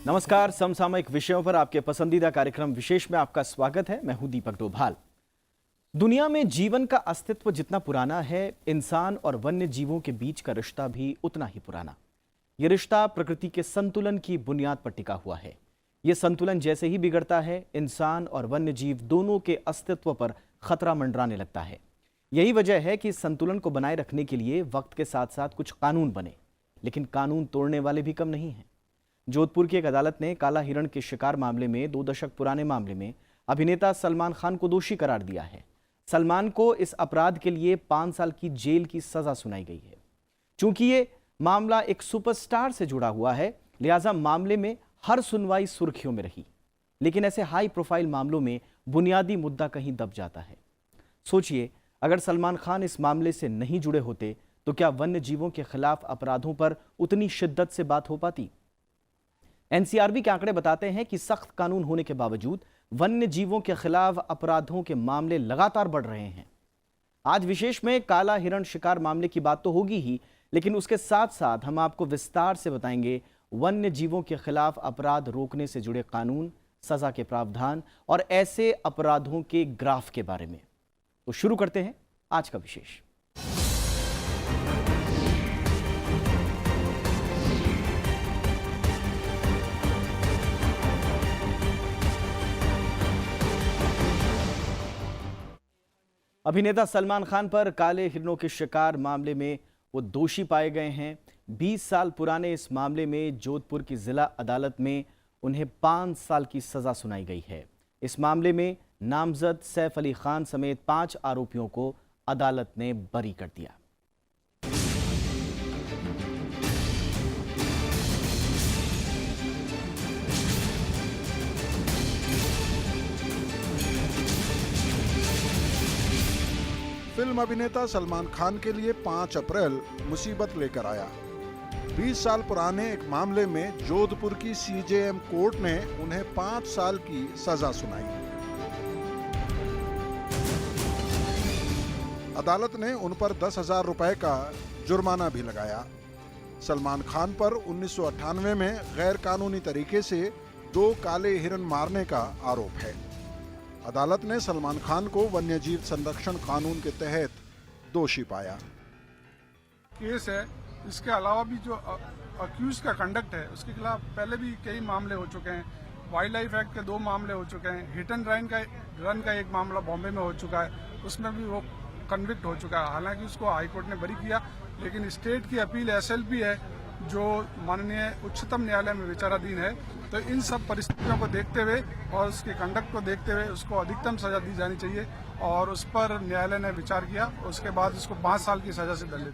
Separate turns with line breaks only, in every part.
नमस्कार। समसामयिक विषयों पर आपके पसंदीदा कार्यक्रम विशेष में आपका स्वागत है। मैं हूं दीपक डोभाल। दुनिया में जीवन का अस्तित्व जितना पुराना है, इंसान और वन्य जीवों के बीच का रिश्ता भी उतना ही पुराना। यह रिश्ता प्रकृति के संतुलन की बुनियाद पर टिका हुआ है। यह संतुलन जैसे ही बिगड़ता है, इंसान और वन्य जीव दोनों के अस्तित्व पर खतरा मंडराने लगता है। यही वजह है कि इस संतुलन को बनाए रखने के लिए वक्त के साथ साथ कुछ कानून बने, लेकिन कानून तोड़ने वाले भी कम नहीं हैं। जोधपुर की एक अदालत ने काला हिरण के शिकार मामले में 2 दशक पुराने मामले में अभिनेता सलमान खान को दोषी करार दिया है। सलमान को इस अपराध के लिए 5 साल की जेल की सजा सुनाई गई है। चूंकि ये मामला एक सुपरस्टार से जुड़ा हुआ है, लिहाजा मामले में हर सुनवाई सुर्खियों में रही। लेकिन ऐसे हाई प्रोफाइल मामलों में बुनियादी मुद्दा कहीं दब जाता है। सोचिए, अगर सलमान खान इस मामले से नहीं जुड़े होते तो क्या वन्य जीवों के खिलाफ अपराधों पर उतनी शिद्दत से बात हो पाती? एनसीआरबी के आंकड़े बताते हैं कि सख्त कानून होने के बावजूद वन्य जीवों के खिलाफ अपराधों के मामले लगातार बढ़ रहे हैं। आज विशेष में काला हिरण शिकार मामले की बात तो होगी ही, लेकिन उसके साथ साथ हम आपको विस्तार से बताएंगे वन्य जीवों के खिलाफ अपराध रोकने से जुड़े कानून, सजा के प्रावधान और ऐसे अपराधों के ग्राफ के बारे में। तो शुरू करते हैं आज का विशेष। अभिनेता सलमान खान पर काले हिरणों के शिकार मामले में वो दोषी पाए गए हैं। 20 साल पुराने इस मामले में जोधपुर की जिला अदालत में उन्हें 5 साल की सजा सुनाई गई है। इस मामले में नामजद सैफ अली खान समेत 5 आरोपियों को अदालत ने बरी कर दिया।
फिल्म अभिनेता सलमान खान के लिए 5 अप्रैल मुसीबत लेकर आया। 20 साल पुराने एक मामले में जोधपुर की सीजेएम कोर्ट ने उन्हें 5 साल की सजा सुनाई। अदालत ने उन पर 10,000 रुपए का जुर्माना भी लगाया। सलमान खान पर 1998 में गैर कानूनी तरीके से 2 काले हिरण मारने का आरोप है। अदालत ने सलमान खान को वन्यजीव संरक्षण कानून के तहत दोषी पाया।
केस है, इसके अलावा भी जो अक्यूज का कंडक्ट है उसके खिलाफ पहले भी कई मामले हो चुके हैं। वाइल्ड लाइफ एक्ट के 2 मामले हो चुके हैं। हिट एंड रन का एक मामला बॉम्बे में हो चुका है, उसमें भी वो कन्विक्ट हो चुका है। हालांकि उसको हाईकोर्ट ने बरी किया, लेकिन स्टेट की अपील एसएलपी है जो माननीय उच्चतम न्यायालय में विचाराधीन है। तो इन सब परिस्थितियों को देखते हुए और उसके कंडक्ट को देखते हुए उसको अधिकतम सजा दी जानी चाहिए और उस पर न्यायालय ने विचार किया। उसके बाद उसको 5 साल की सजा से दंडित।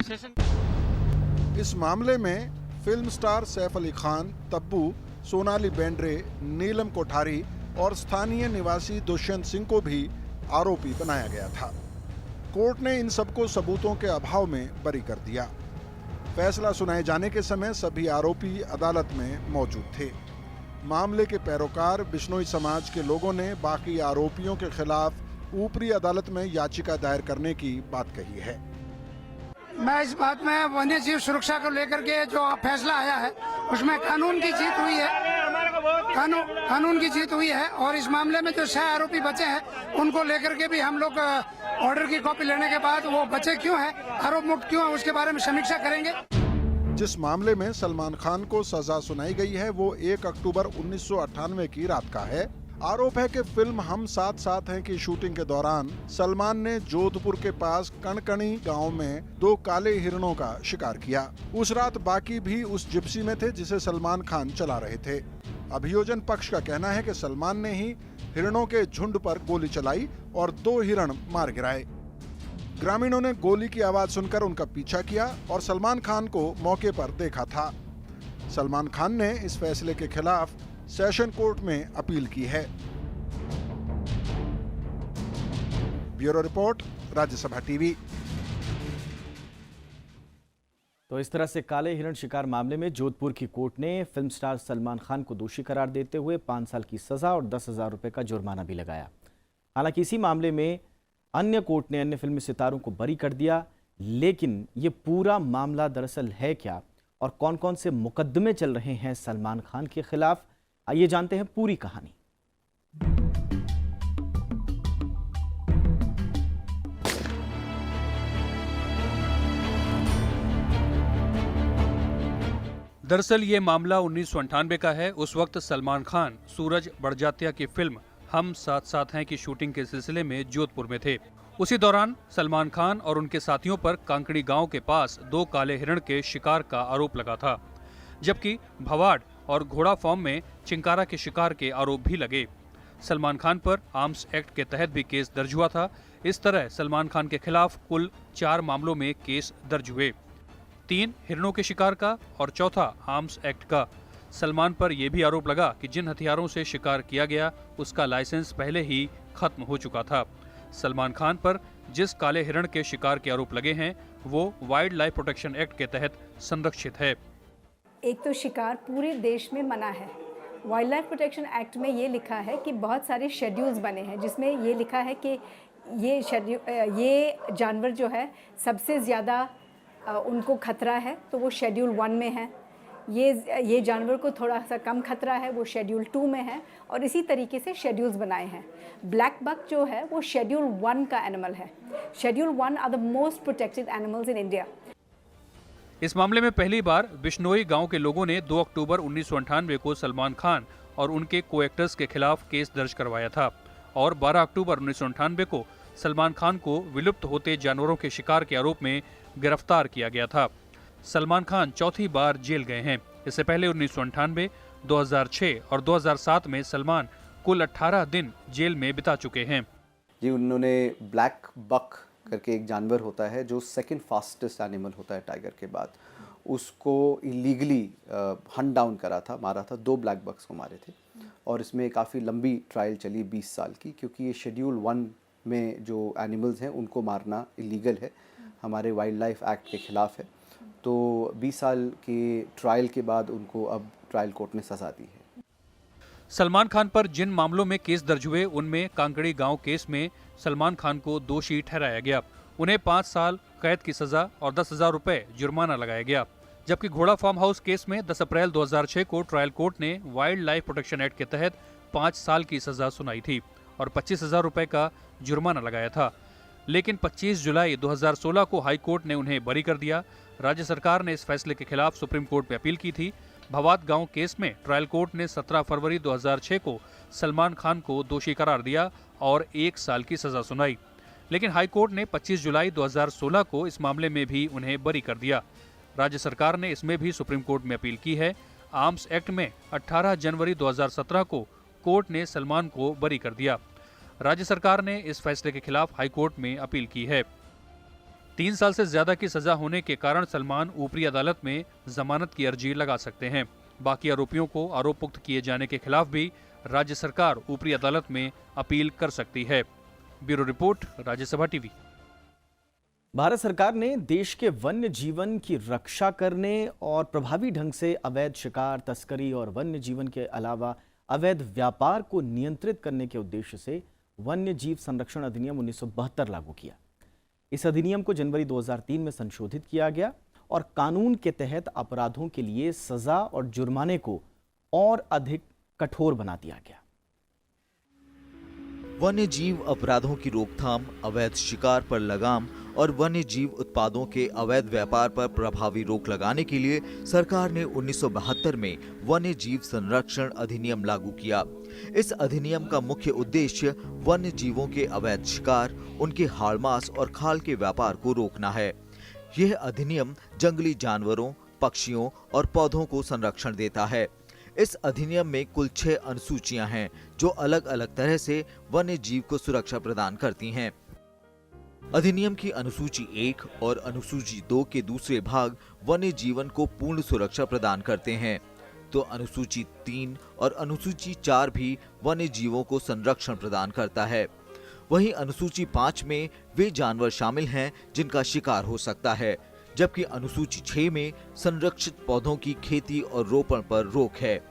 इस मामले में फिल्म स्टार सैफ अली खान, तब्बू, सोनाली बेंद्रे, नीलम कोठारी और स्थानीय निवासी दुष्यंत सिंह को भी आरोपी बनाया गया था। कोर्ट ने इन सबको सबूतों के अभाव में बरी कर दिया। फैसला सुनाए जाने के समय सभी आरोपी अदालत में मौजूद थे। मामले के पैरोकार बिश्नोई समाज के लोगों ने बाकी आरोपियों के खिलाफ ऊपरी अदालत में याचिका दायर करने की बात कही है।
मैं इस बात में वन्य जीव सुरक्षा को लेकर के जो फैसला आया है उसमें कानून की जीत हुई है। कानून की जीत हुई है और इस मामले में जो 6 आरोपी बचे हैं उनको लेकर के भी हम लोग ऑर्डर की कॉपी लेने के बाद वो बचे क्यों हैं, आरोप मुक्त क्यों है, उसके बारे में समीक्षा करेंगे।
जिस मामले में सलमान खान को सजा सुनाई गई है वो 1 अक्टूबर 1998 की रात का है। आरोप है कि फिल्म हम साथ साथ हैं की शूटिंग के दौरान सलमान ने जोधपुर के पास कणकणी गांव में 2 काले हिरणों का शिकार किया। उस रात बाकी भी उस जिप्सी में थे जिसे सलमान खान चला रहे थे। अभियोजन पक्ष का कहना है कि सलमान ने ही हिरणों के झुंड पर गोली चलाई और 2 हिरण मार गिराए। ग्रामीणों ने गोली की आवाज सुनकर उनका पीछा किया और सलमान खान को मौके पर देखा था। सलमान खान ने इस फैसले के खिलाफ सेशन कोर्ट में अपील की है। Bureau report, Rajya Sabha TV.
तो इस तरह से काले हिरण शिकार मामले में जोधपुर की कोर्ट ने फिल्म स्टार सलमान खान को दोषी करार देते हुए 5 साल की सजा और 10,000 रुपए का जुर्माना भी लगाया। हालांकि इसी मामले में अन्य कोर्ट ने अन्य फिल्मी सितारों को बरी कर दिया। लेकिन ये पूरा मामला दरअसल है क्या और कौन कौन से मुकदमे चल रहे हैं सलमान खान के खिलाफ, आइए जानते हैं पूरी कहानी।
दरअसल ये मामला 1998 का है। उस वक्त सलमान खान सूरज बड़जात्या की फिल्म हम साथ साथ हैं की शूटिंग के सिलसिले में जोधपुर में थे। उसी दौरान सलमान खान और उनके साथियों पर कांकड़ी गांव के पास 2 काले हिरण के शिकार का आरोप लगा था, जबकि भवाड़ और घोड़ा फार्म में चिंकारा के शिकार के आरोप भी लगे। सलमान खान पर आर्म्स एक्ट के तहत भी केस दर्ज हुआ था। इस तरह सलमान खान के खिलाफ कुल 4 मामलों में केस दर्ज हुए, 3 हिरणों के शिकार का और चौथा आर्म्स एक्ट का। सलमान पर यह भी आरोप लगा कि जिन हथियारों से शिकार किया गया उसका लाइसेंस पहले ही खत्म हो चुका था। सलमान खान पर जिस काले हिरण के शिकार के आरोप लगे हैं वो वाइल्ड लाइफ प्रोटेक्शन एक्ट के तहत संरक्षित है।
एक तो शिकार पूरे देश में मना है। वाइल्ड लाइफ प्रोटेक्शन एक्ट में ये लिखा है कि बहुत सारे शेड्यूल्स बने हैं जिसमें ये लिखा है कि ये जानवर जो है सबसे ज़्यादा उनको खतरा है तो वो शेड्यूल 1 में है। ये जानवर को थोड़ा सा कम खतरा है वो शेड्यूल 2 में है और इसी तरीके से शेड्यूल्स बनाए हैं। ब्लैक बक जो है वो शेड्यूल 1 का एनिमल है। Schedule 1 are the most protected animals in India.
इस मामले में पहली बार बिश्नोई गांव के लोगों ने 2 अक्टूबर 1998 को सलमान खान और उनके को-एक्टर्स के खिलाफ केस दर्ज करवाया था और 12 अक्टूबर 1998 को सलमान खान को विलुप्त होते जानवरों के शिकार के आरोप में गिरफ्तार किया गया था। सलमान खान चौथी बार जेल गए हैं। इससे पहले 1998, 2006 और 2007 में सलमान कुल 18 दिन जेल में बिता चुके हैं।
जी, उन्होंने ब्लैक बक करके एक जानवर होता है जो सेकंड फास्टेस्ट एनिमल होता है टाइगर के बाद, उसको इलीगली हंट डाउन करा था, मारा था। 2 ब्लैक बक्स को मारे थे और इसमें काफ़ी लंबी ट्रायल चली 20 साल की, क्योंकि ये शेड्यूल 1 में जो एनिमल्स हैं उनको मारना इलीगल है, हमारे वाइल्ड लाइफ एक्ट के खिलाफ है। तो 20 साल के ट्रायल के बाद उनको अब ट्रायल कोर्ट ने सजा दी है।
सलमान खान पर जिन मामलों में केस दर्ज हुए उनमें कांकड़ी गांव केस में सलमान खान को दोषी ठहराया गया। उन्हें 5 साल कैद की सजा और 10,000 रुपए जुर्माना लगाया गया। जबकि घोड़ा फार्म हाउस केस में 10 अप्रैल 2006 को ट्रायल कोर्ट ने वाइल्ड लाइफ प्रोटेक्शन एक्ट के तहत 5 साल की सजा सुनाई थी और 25,000 रुपए का जुर्माना लगाया था। लेकिन 25 जुलाई 2016 को हाई कोर्ट ने उन्हें बरी कर दिया। राज्य सरकार ने इस फैसले के खिलाफ सुप्रीम कोर्ट में अपील की थी। भवाद गांव केस में ट्रायल कोर्ट ने 17 फरवरी 2006 को सलमान खान को दोषी करार दिया और 1 साल की सजा सुनाई। लेकिन हाई कोर्ट ने 25 जुलाई 2016 को इस मामले में भी उन्हें बरी कर दिया। राज्य सरकार ने इसमें भी सुप्रीम कोर्ट में अपील की है। आर्म्स एक्ट में 18 जनवरी 2017 को कोर्ट ने सलमान को बरी कर दिया। राज्य सरकार ने इस फैसले के खिलाफ हाई कोर्ट में अपील की है। 3 साल से ज्यादा की सजा होने के कारण सलमान ऊपरी अदालत में जमानत की अर्जी लगा सकते हैं। बाकी आरोपियों को आरोप मुक्त किए जाने के खिलाफ भी राज्य सरकार ऊपरी अदालत में अपील कर सकती है। Bureau report, Rajya Sabha TV.
Bharat सरकार ने देश के वन्य जीवन की रक्षा करने और प्रभावी ढंग से अवैध शिकार, तस्करी और वन्य जीवन के अलावा अवैध व्यापार को नियंत्रित करने के उद्देश्य से वन्य जीव संरक्षण अधिनियम 1972 लागू किया। इस अधिनियम को जनवरी 2003 में संशोधित किया गया और कानून के तहत अपराधों के लिए सजा और जुर्माने को और अधिक कठोर बना दिया गया।
वन्य जीव अपराधों की रोकथाम, अवैध शिकार पर लगाम और वन्य जीव उत्पादों के अवैध व्यापार पर प्रभावी रोक लगाने के लिए सरकार ने 1972 में वन्य जीव संरक्षण अधिनियम लागू किया। इस अधिनियम का मुख्य उद्देश्य वन्य जीवों के अवैध शिकार, उनके हाड़ मांस और खाल के व्यापार को रोकना है। यह अधिनियम जंगली जानवरों, पक्षियों और पौधों को संरक्षण देता है। इस अधिनियम में कुल 6 अनुसूचियां हैं जो अलग अलग तरह से वन्य जीव को सुरक्षा प्रदान करती हैं। अधिनियम की अनुसूची 1 और अनुसूची 2 के दूसरे भाग वन्य जीवन को पूर्ण सुरक्षा प्रदान करते हैं, तो अनुसूची 3 और अनुसूची 4 भी वन्य जीवों को संरक्षण प्रदान करता है। वहीं अनुसूची 5 में वे जानवर शामिल हैं जिनका शिकार हो सकता है, जबकि अनुसूची 6 में संरक्षित पौधों की खेती और रोपण पर रोक है।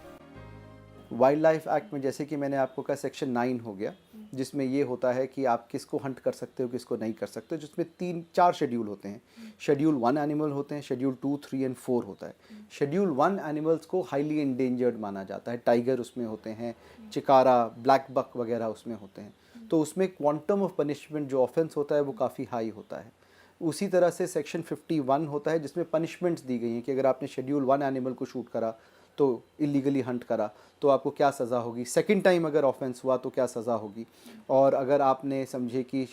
वाइल्ड लाइफ एक्ट में जैसे कि मैंने आपको कहा सेक्शन 9 हो गया, जिसमें ये होता है कि आप किसको हंट कर सकते हो, किसको नहीं कर सकते, जिसमें 3-4 शेड्यूल होते हैं। शेड्यूल 1 एनिमल होते हैं, शेड्यूल 2, 3 एंड 4 होता है। शेड्यूल 1 एनिमल्स को हाईली एंडेंजर्ड माना जाता है। टाइगर उसमें होते हैं, चिकारा, ब्लैक बक वगैरह उसमें होते हैं। तो उसमें क्वांटम ऑफ पनिशमेंट जो ऑफेंस होता है वो काफ़ी हाई होता है। उसी तरह से सेक्शन 51 होता है जिसमें पनिशमेंट्स दी गई हैं कि अगर आपने शेड्यूल 1 एनिमल को शूट करा तो इलीगली हंट करा तो आपको क्या सज़ा होगी, सेकंड टाइम अगर ऑफेंस हुआ तो क्या सज़ा होगी, और अगर आपने समझे कि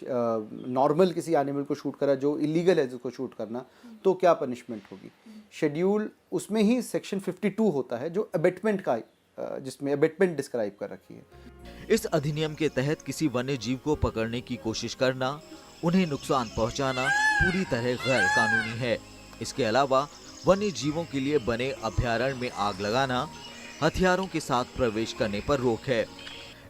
नॉर्मल किसी एनिमल को शूट करा जो इलीगल है जिसको शूट करना, तो क्या पनिशमेंट होगी। शेड्यूल उसमें ही सेक्शन 52 होता है जो अबेटमेंट का, जिसमें अबेटमेंट डिस्क्राइब कर रखी है।
इस अधिनियम के तहत किसी वन्य जीव को पकड़ने की कोशिश करना, उन्हें नुकसान पहुंचाना पूरी तरह गैर कानूनी है। इसके अलावा वन्य जीवों के लिए बने अभयारण्य में आग लगाना, हथियारों के साथ प्रवेश करने पर रोक है।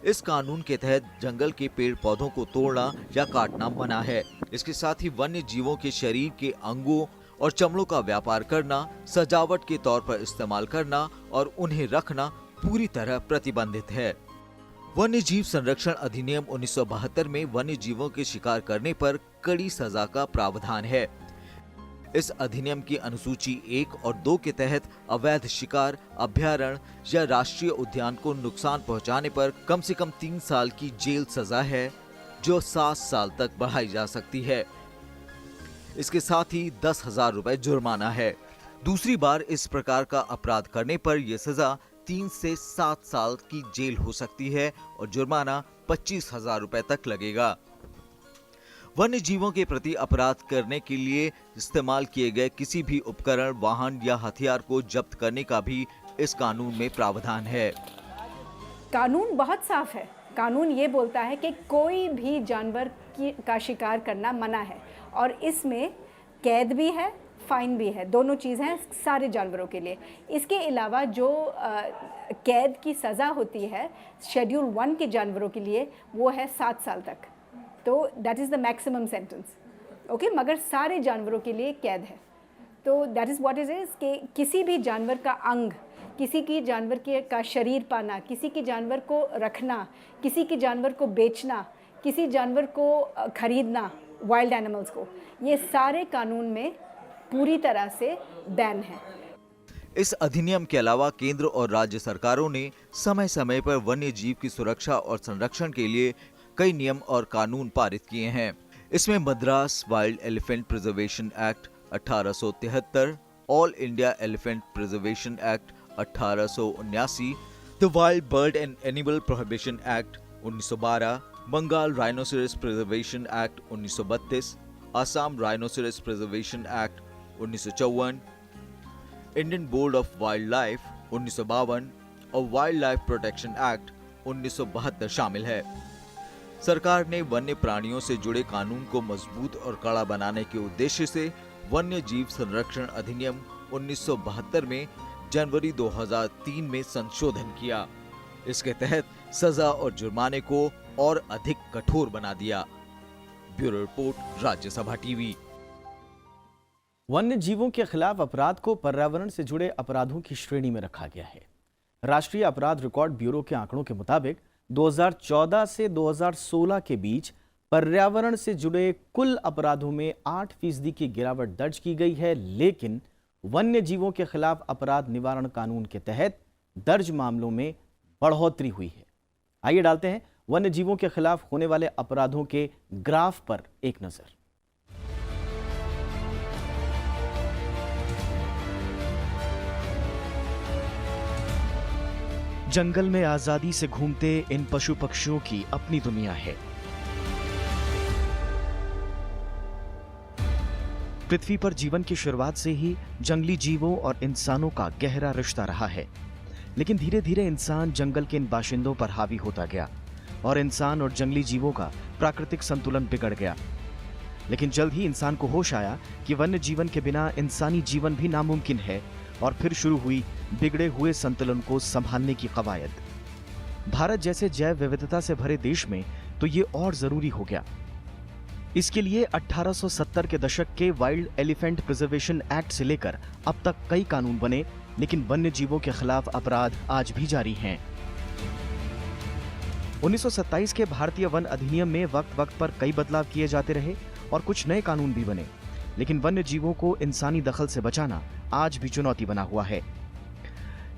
इस कानून के तहत जंगल के पेड़ पौधों को तोड़ना या काटना मना है। इसके साथ ही वन्य जीवों के शरीर के अंगों और चमड़ों का व्यापार करना, सजावट के तौर पर इस्तेमाल करना और उन्हें रखना पूरी तरह प्रतिबंधित है। वन्य जीव संरक्षण अधिनियम 1972 में वन्य जीवों के शिकार करने पर कड़ी सजा का प्रावधान है। इस अधिनियम की अनुसूची 1 और 2 के तहत अवैध शिकार, अभयारण्य या राष्ट्रीय उद्यान को नुकसान पहुंचाने पर कम से कम 3 साल की जेल सजा है, जो 7 साल तक बढ़ाई जा सकती है। इसके साथ ही 10,000 रुपए जुर्माना है। दूसरी बार इस प्रकार का अपराध करने पर यह सजा 3 से 7 साल की जेल हो सकती है और जुर्माना 25,000 रुपए तक लगेगा। वन्य जीवों के प्रति अपराध करने के लिए इस्तेमाल किए गए किसी भी उपकरण, वाहन या हथियार को जब्त करने का भी इस कानून में प्रावधान है।
कानून बहुत साफ है। कानून ये बोलता है कि कोई भी जानवर का शिकार करना मना है, और इसमें कैद भी है, फाइन भी है, दोनों चीज़ हैं सारे जानवरों के लिए। इसके अलावा जो कैद की सज़ा होती है शेड्यूल 1 के जानवरों के लिए, वो है 7 साल तक। तो that is the maximum sentence, okay. मगर सारे जानवरों के लिए कैद है। तो दैट इज़ व्हाट इज़ कि किसी भी जानवर का अंग, किसी की जानवर का शरीर पाना, किसी की जानवर को रखना, किसी की जानवर को बेचना, किसी जानवर को खरीदना, वाइल्ड एनिमल्स को, ये सारे कानून में पूरी तरह से बैन है।
इस अधिनियम के अलावा केंद्र और राज्य सरकारों ने समय समय पर वन्य जीव की सुरक्षा और संरक्षण के लिए कई नियम और कानून पारित किए हैं। इसमें Madras wild elephant preservation act 1873, all India elephant preservation act 1879, the wild bird and animal prohibition act 1912, Bengal rhinoceros preservation act 1932, Assam rhinoceros preservation act 1954, Indian board of wild life 1952 और वाइल्ड लाइफ प्रोटेक्शन एक्ट 1972 शामिल है। सरकार ने वन्य प्राणियों से जुड़े कानून को मजबूत और कड़ा बनाने के उद्देश्य से वन्य जीव संरक्षण अधिनियम 1972 में जनवरी 2003 में संशोधन किया। इसके तहत सजा और जुर्माने को और अधिक कठोर बना दिया। Bureau report, Rajya Sabha TV.
वन्य जीवों के खिलाफ अपराध को पर्यावरण से जुड़े अपराधों की श्रेणी में रखा गया है। राष्ट्रीय अपराध रिकॉर्ड ब्यूरो के आंकड़ों के मुताबिक 2014 से 2016 के बीच पर्यावरण से जुड़े कुल अपराधों में 8% की गिरावट दर्ज की गई है, लेकिन वन्य जीवों के खिलाफ अपराध निवारण कानून के तहत दर्ज मामलों में बढ़ोतरी हुई है। आइए डालते हैं वन्य जीवों के खिलाफ होने वाले अपराधों के ग्राफ पर एक नजर। जंगल में आजादी से घूमते इन पशु पक्षियों की अपनी दुनिया है। पृथ्वी पर जीवन की शुरुआत से ही जंगली जीवों और इंसानों का गहरा रिश्ता रहा है, लेकिन धीरे धीरे इंसान जंगल के इन बाशिंदों पर हावी होता गया और इंसान और जंगली जीवों का प्राकृतिक संतुलन बिगड़ गया। लेकिन जल्द ही इंसान को होश आया कि वन्य जीवन के बिना इंसानी जीवन भी नामुमकिन है, और फिर शुरू हुई बिगड़े हुए संतुलन को संभालने की कवायद। भारत जैसे जैव विविधता से भरे देश में तो ये और जरूरी हो गया। इसके लिए 1870 के दशक के वाइल्ड एलिफेंट प्रिजर्वेशन एक्ट से लेकर अब तक कई कानून बने, लेकिन वन्य जीवों के खिलाफ अपराध आज भी जारी हैं। 1927 के भारतीय वन अधिनियम में वक्त वक्त पर कई बदलाव किए जाते रहे और कुछ नए कानून भी बने, लेकिन वन्य जीवों को इंसानी दखल से बचाना आज भी चुनौती बना हुआ है।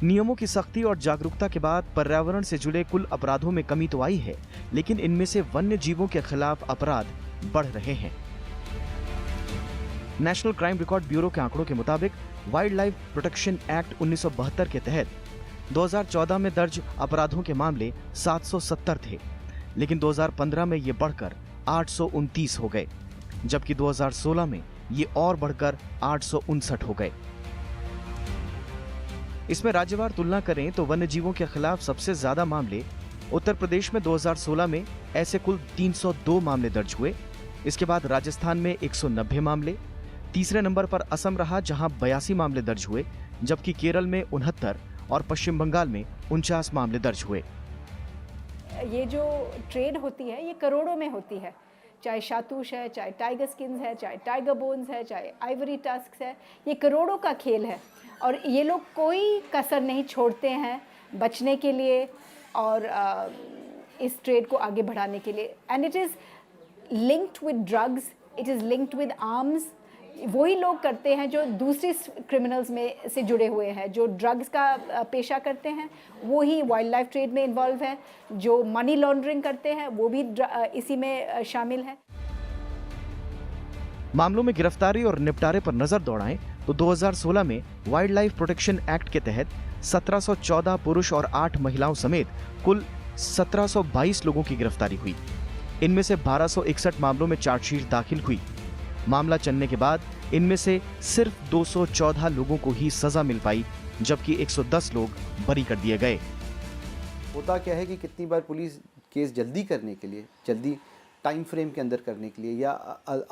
नियमों की सख्ती और जागरूकता के बाद पर्यावरण से जुड़े कुल अपराधों में कमी तो आई है, लेकिन इनमें से वन्य जीवों के खिलाफ अपराध बढ़ रहे हैं। नेशनल क्राइम रिकॉर्ड ब्यूरो के आंकड़ों के मुताबिक वाइल्ड लाइफ प्रोटेक्शन एक्ट 1972 के तहत 2014 में दर्ज अपराधों के मामले 770 थे, लेकिन 2015 में ये बढ़कर 829 हो गए, जबकि 2016 में ये और बढ़कर 859 हो गए। इसमें राज्यवार तुलना करें तो वन्य जीवों के खिलाफ सबसे ज्यादा मामले उत्तर प्रदेश में 2016 में ऐसे कुल 302 मामले दर्ज हुए। इसके बाद राजस्थान में 190 मामले, तीसरे नंबर पर असम रहा जहां 82 मामले दर्ज हुए, जबकि केरल में 69 और पश्चिम बंगाल में 49 मामले दर्ज हुए।
ये जो ट्रेड होती है ये करोड़ों में होती है, चाहे शातूश है, चाहे टाइगर स्किन्स है, चाहे टाइगर बोन्स है, चाहे आइवरी टस्क्स है, ये करोड़ों का खेल है और ये लोग कोई कसर नहीं छोड़ते हैं बचने के लिए और इस ट्रेड को आगे बढ़ाने के लिए। And it is linked with drugs, it is linked with arms. वही लोग करते हैं जो दूसरी क्रिमिनल्स में से जुड़े हुए हैं, जो ड्रग्स का पेशा करते हैं वो ही वाइल्ड लाइफ ट्रेड में इन्वॉल्व है, जो मनी लॉन्ड्रिंग करते हैं वो भी इसी में शामिल है।
मामलों में गिरफ्तारी और निपटारे पर नजर दौड़ाएं तो 2016 में वाइल्ड लाइफ प्रोटेक्शन एक्ट के तहत 1714 पुरुष और 8 महिलाओं समेत कुल 1722 लोगों की गिरफ्तारी हुई। इनमें से 1261 मामलों में चार्जशीट दाखिल हुई। मामला चलने के बाद इनमें से सिर्फ 214 लोगों को ही सजा मिल पाई, जबकि 110 लोग बरी कर दिए गए।
होता क्या है कि कितनी बार पुलिस केस जल्दी करने के लिए, जल्दी टाइम फ्रेम के अंदर करने के लिए या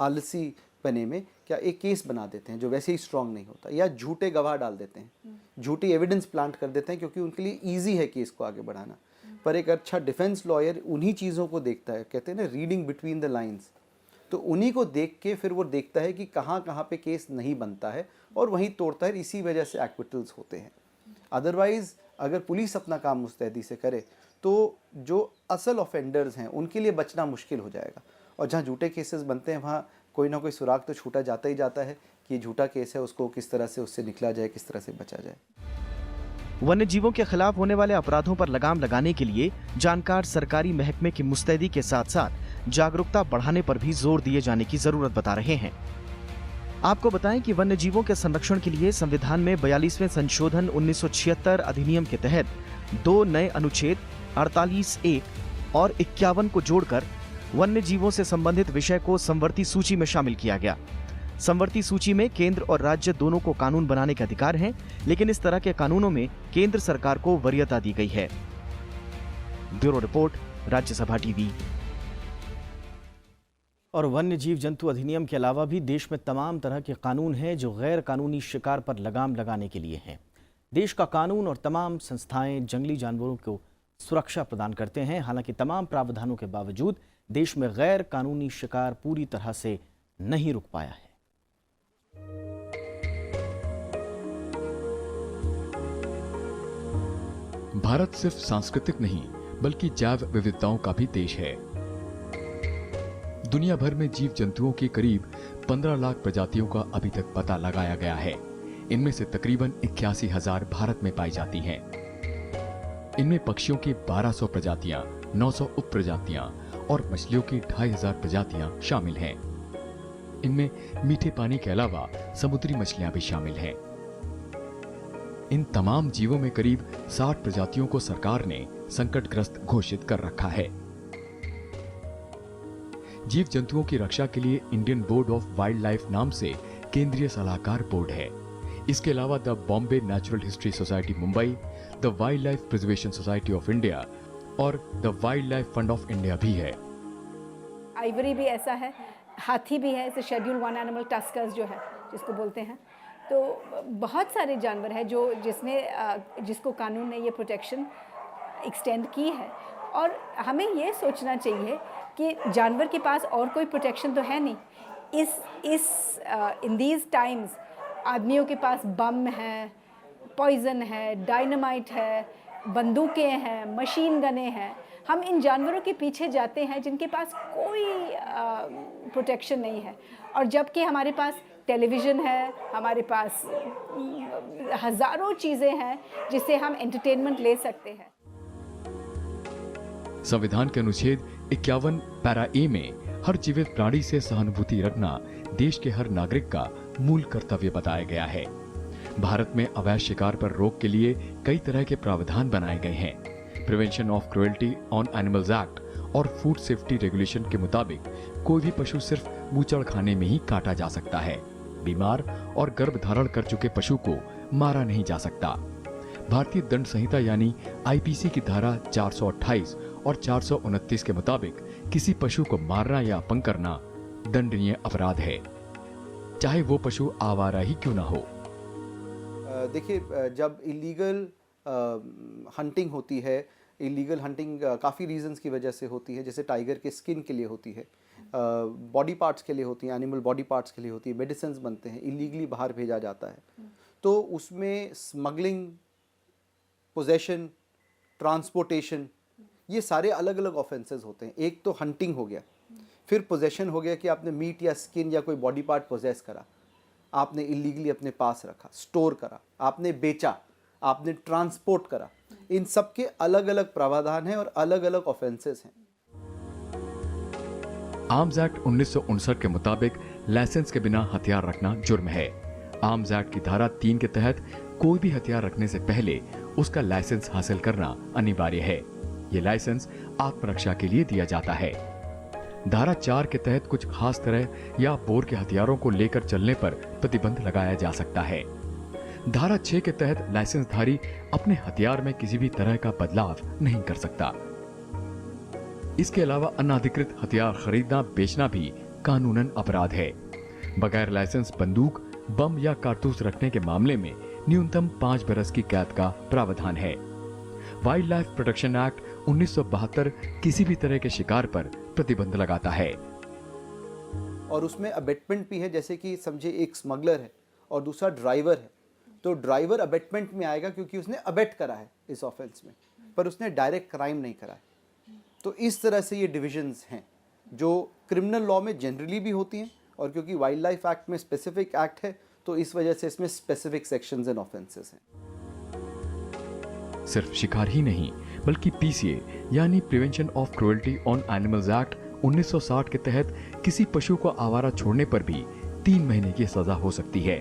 आलसी बने में क्या एक केस बना देते हैं जो वैसे ही स्ट्रांग नहीं होता, या झूठे गवाह डाल देते हैं, झूठी एविडेंस प्लांट कर देते हैं क्योंकि उनके लिए ईजी है केस को आगे बढ़ाना। पर एक अच्छा डिफेंस लॉयर उन्हीं चीज़ों को देखता है, कहते हैं ना रीडिंग बिटवीन द लाइन्स, तो उन्हीं को देख के फिर वो देखता है कि कहाँ कहाँ पे केस नहीं बनता है और वहीं तोड़ता है। इसी वजह से एक्विटल्स होते हैं। अदरवाइज़ अगर पुलिस अपना काम मुस्तैदी से करे तो जो असल ऑफेंडर्स हैं उनके लिए बचना मुश्किल हो जाएगा, और जहाँ झूठे केसेस बनते हैं वहाँ कोई ना कोई सुराग तो छूटा जाता ही जाता है कि ये झूठा केस है, उसको किस तरह से उससे निकला जाए, किस तरह से बचा जाए।
वन्य जीवों के खिलाफ होने वाले अपराधों पर लगाम लगाने के लिए जानकार सरकारी महकमे की मुस्तैदी के साथ साथ जागरूकता बढ़ाने पर भी जोर दिए जाने की जरूरत बता रहे हैं। आपको बताएं कि वन्य जीवों के संरक्षण के लिए संविधान में 42वें संशोधन 1976 अधिनियम के तहत 2 नए अनुच्छेद 48(1) और 51 को जोड़कर वन्य जीवों से संबंधित विषय को समवर्ती सूची में शामिल किया गया। समवर्ती सूची में केंद्र और राज्य दोनों को कानून बनाने के अधिकार हैं, लेकिन इस तरह के कानूनों में केंद्र सरकार को वरीयता दी गई है। Bureau report, Rajya Sabha TV. और वन्य जीव जंतु अधिनियम के अलावा भी देश में तमाम तरह के कानून हैं जो गैर कानूनी शिकार पर लगाम लगाने के लिए हैं। देश का कानून और तमाम संस्थाएं जंगली जानवरों को सुरक्षा प्रदान करते हैं। हालांकि तमाम प्रावधानों के बावजूद देश में गैर कानूनी शिकार पूरी तरह से नहीं रुक पाया है।
भारत सिर्फ सांस्कृतिक नहीं बल्कि जैव विविधताओं का भी देश है। दुनिया भर में जीव जंतुओं की करीब 15 लाख प्रजातियों का अभी तक पता लगाया गया है। इनमें से तकरीबन 81,000 भारत में पाई जाती हैं। इनमें पक्षियों की 1200 प्रजातियां, 900 उप प्रजातियां और मछलियों की 2500 प्रजातियां शामिल हैं। इनमें मीठे पानी के अलावा समुद्री मछलियां भी शामिल हैं। इन तमाम जीवों में करीब 60 प्रजातियों को सरकार ने संकटग्रस्त घोषित कर रखा है। जीव जंतुओं की रक्षा के लिए Indian board of wild life नाम से केंद्रीय सलाहकार बोर्ड है। इसके अलावा the Bombay natural history society Mumbai, the wildlife preservation society of India और the wildlife fund of India भी है।
आइवरी भी ऐसा है, हाथी भी है, इसे शेड्यूल 1 एनिमल टस्कर्स जो है जिसको बोलते हैं। तो बहुत सारे जानवर हैं जिसको कानून ने ये प्रोटेक्शन एक्सटेंड की है। और हमें ये सोचना चाहिए कि जानवर के पास और कोई प्रोटेक्शन तो है नहीं। इन दीज टाइम्स आदमियों के पास बम है, पॉइजन है, डायनामाइट है, बंदूकें हैं, मशीन गनें हैं। हम इन जानवरों के पीछे जाते हैं जिनके पास कोई प्रोटेक्शन नहीं है, और जबकि हमारे पास टेलीविज़न है, हमारे पास हज़ारों चीज़ें हैं जिससे हम एंटरटेनमेंट ले सकते हैं।
संविधान के अनुच्छेद 51 पैरा ए में हर जीवित प्राणी से सहानुभूति रखना देश के हर नागरिक का मूल कर्तव्य बताया गया है। भारत में अवैध शिकार पर रोक के लिए कई तरह के प्रावधान बनाए गए हैं। Prevention of cruelty on animals act और फूड सेफ्टी रेगुलेशन के मुताबिक कोई भी पशु सिर्फ मूचड़ खाने में ही काटा जा सकता है। बीमार और गर्भ धारण कर चुके पशु को मारा नहीं जा सकता। भारतीय दंड संहिता यानी आईपीसी की धारा 428 और 429 के मुताबिक किसी पशु को मारना या अपंग करना दंडनीय अपराध है, चाहे वो पशु आवारा ही क्यों ना हो।
देखिए, जब इलीगल हंटिंग होती है, इलीगल हंटिंग काफ़ी रीजंस की वजह से होती है, जैसे टाइगर के स्किन के लिए होती है, बॉडी पार्ट्स के लिए होती है, एनिमल बॉडी पार्ट्स के लिए होती है, मेडिसिन्स बनते हैं, इलीगली बाहर भेजा जाता है, तो उसमें स्मगलिंग, पोजेशन, ट्रांसपोर्टेशन, ये सारे अलग अलग ऑफेंसेस होते हैं। एक तो हंटिंग हो गया, फिर पोजेशन हो गया कि आपने मीट या स्किन या कोई बॉडी पार्ट पोजेस करा, आपने इलीगली अपने पास रखा, स्टोर करा, आपने बेचा, आपने ट्रांसपोर्ट करा। इन सब के अलग अलग प्रावधान हैं और अलग अलग ऑफेंसेस हैं।
आर्म्स एक्ट 1959 के मुताबिक लाइसेंस के बिना हथियार रखना जुर्म है। आर्म्स एक्ट की धारा 3 के तहत कोई भी हथियार रखने से पहले उसका लाइसेंस हासिल करना अनिवार्य है। ये लाइसेंस आत्मरक्षा के लिए दिया जाता है। धारा 4 के तहत कुछ खास तरह या बोर के हथियारों को लेकर चलने पर प्रतिबंध लगाया जा सकता है। धारा 6 के तहत लाइसेंसधारी अपने हथियार में किसी भी तरह का बदलाव नहीं कर सकता। इसके अलावा अनाधिकृत हथियार खरीदना बेचना भी कानूनन अपराध है। बगैर लाइसेंस बंदूक, बम या कारतूस रखने के मामले में न्यूनतम 5 बरस की कैद का प्रावधान है। वाइल्ड लाइफ प्रोटेक्शन एक्ट 1972 किसी भी तरह के शिकार पर प्रतिबंध लगाता है।
और उसमें अबेटमेंट भी है, जैसे कि समझे एक स्मगलर है और दूसरा ड्राइवर है, तो ड्राइवर अबेटमेंट में आएगा क्योंकि उसने अबेट करा है इस ऑफेंस में, पर उसने डायरेक्ट क्राइम नहीं करा है। तो इस तरह से ये डिविजन्स हैं जो क्रिमिनल लॉ में जनरली भी होती हैं, और क्योंकि वाइल्ड लाइफ एक्ट में स्पेसिफिक एक्ट है तो इस वजह से इसमें स्पेसिफिक सेक्शंस एंड ऑफेंसेस हैं।
सिर्फ शिकार ही नहीं बल्कि पीसीए यानी prevention of cruelty on animals act 1960 के तहत किसी पशु को आवारा छोड़ने पर भी 3 महीने की सजा हो सकती है।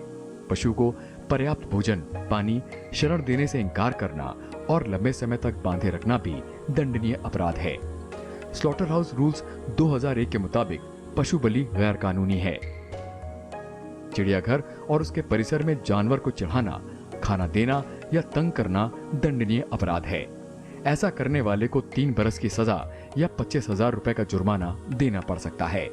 पशु को पर्याप्त भोजन, पानी, शरण देने से इनकार करना और लंबे समय तक बांधे रखना भी दंडनीय अपराध है। स्लॉटर हाउस रूल्स 2001 के मुताबिक पशु बलि गैर कानूनी है। चिड़ियाघर और उसके परिसर में जानवर को चढ़ाना, खाना देना या तंग करना दंडनीय अपराध है। ऐसा करने वाले को 3 बरस की सजा या 25,000 रुपए का जुर्माना देना पड़ सकता है।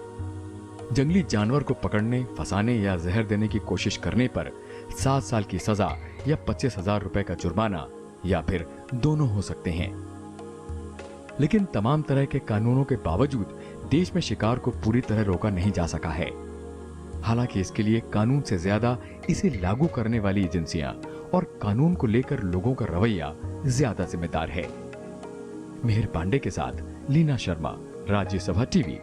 जंगली जानवर को पकड़ने, फंसाने या जहर देने की कोशिश करने पर 7 साल की सजा या 25,000 रुपए का जुर्माना या फिर दोनों हो सकते हैं। लेकिन तमाम तरह के कानूनों के बावजूद देश में शिकार को पूरी तरह रोका नहीं जा सका है। हालांकि इसके लिए कानून से ज्यादा इसे लागू करने वाली एजेंसियां और कानून को लेकर लोगों का रवैया ज्यादा जिम्मेदार है। मेहर पांडे के साथ लीना शर्मा, राज्यसभा टीवी।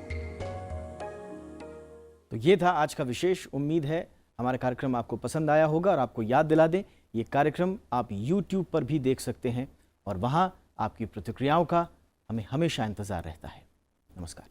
तो ये था आज का विशेष। उम्मीद है हमारा कार्यक्रम आपको पसंद आया होगा, और आपको याद दिला दें ये कार्यक्रम आप YouTube पर भी देख सकते हैं, और वहां आपकी प्रतिक्रियाओं का हमें हमेशा इंतजार रहता है। नमस्कार।